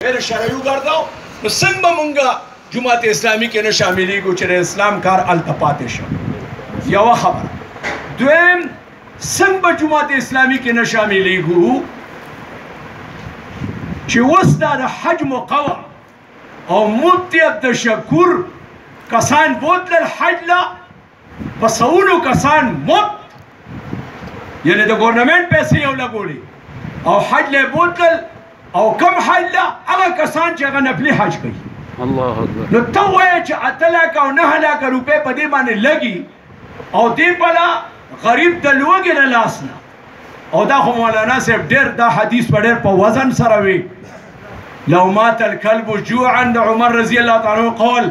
پیر شرعي وګرځاو نو څنګه به مونږ جماعت اسلامي کې نه شاملېږو چې د اسلام کار هلته پاتې شو. یوه خبره. دویم څنګه به جماعت اسلامي کې نه شاملېږو چې اوس دا د حج موقع او مفتی عبدالشکور کسان بوتلل حج له په سوونو کسان مفت یعنې د ګورنمنټ پیسې یې ولګولې او حج له یې بوتلل او کم حج له هغه کسان چې هغه نفلي حج کوي. الله اکبر. نو ته ووایه چې 8 لکه او 9 لکه روپۍ په دې باندې لګي او دې بله غریب د لوږې نه لاس نه. او دا خو مولانا صاحب ډېر دا حدیث په ډېر په وزن سره وي. لو مات الكلب جوعا د عمر رضی الله تعالی عنه قول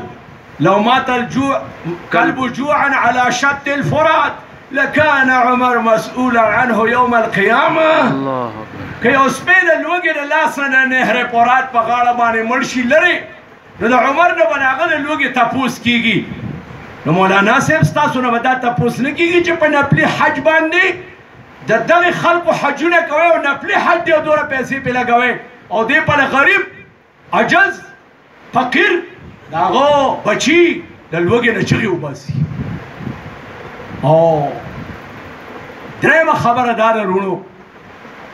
لو مات الكلب جوعا على شط الفرات لكان عمر مسؤولا عنه يوم القيامه. الله اکبر. که یو سپی د لوږې د لاس نه نهر فرات په غاړه باندې مړ شي لرې نو د عمر نه به د هغه د لوږې تپوس کېږي. نو مولانا صاحب ستاسو نه به دا تپوس نه کېږي چې په نفلي حج باندې د دغې خلکو حجونه کوئ او نفلي حج دی او دومره پیسې پرې لګوئ او دې په غریب عجز فقیر د هغه بچي د لوږې نه چغې وباسي. او درېیمه خبره دا ده وروڼو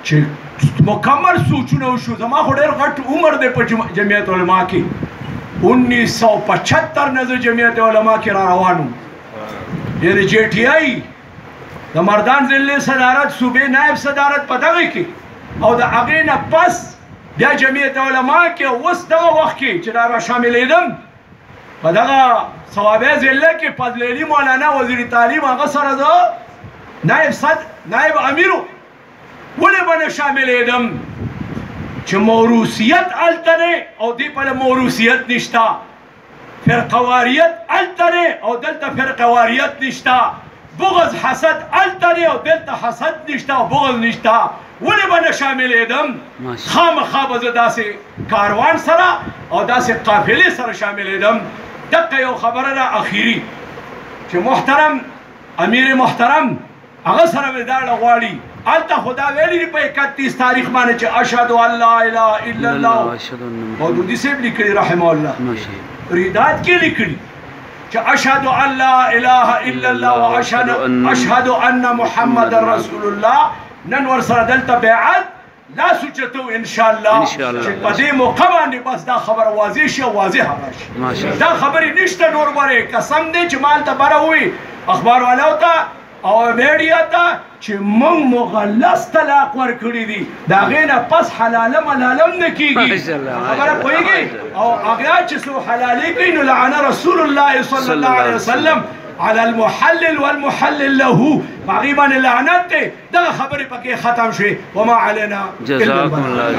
چې مکمل سوچونه وشو. زما خو ډېر غټ عمر دی په جمعیت علما کې. 1975 نه زه جمعیت علما کې را روان وم. یعنې جی ټي آی د مردان ضلعې صدارت صوبې نایب صدارت په دغه کې او د هغې نه پس بیا جمعیت علما کې اوس دغه وخت کې چې دا را شاملېدم په دغه صوابۍ ضلع کې فضل علي مولانا وزیر تعلیم هغه سره زه نایب امیر ولې به نه شاملېدم چې موروثیت هلته دی او دې په موروثیت نشته. فرقواریت هلته دی او دلته فرقواریت نشته. بغض حسد هلته دی او دلته حسد نشته او بغض نشته. ولې به نه شاملېدم؟ خامخا به زه داسې کاروان سره او داسې قافلې سره شاملېدم. دقه یو خبره ده اخیري چې محترم امیر محترم هغه سره مې داړه غواړي. هلته خو دا ویلي دي په 31 تاریخ باندې چې اشهد ان لا اله الا الله مودودي صاحب لیکلي رحمه الله ریدات کې لیکلي چې اشهد ان لا اله الا الله واشهد ان محمد رسول الله. نن ورسره دلته بیعت لاس اوچتو انشاءالله چې په دې موقع باندې بس دا خبره واضح شي او واضحه راشي. دا خبرې نشته نور ورې قسم دی چې مال ته بره وي اخبار والاو ته او میډیا ته چې موږ مغلظ طلاق ورکړي دي د هغې نه پس حلاله ملالم نه کېږي. خبره پوهېږي او هغه چې څو حلالې کوي نو لعن رسول الله صلی الله علیه وسلم على المحلل والمحلل له. هغې باندې لعنت دی. دغه خبرې پکې ختم شوې. وما علينا جزاكم الله.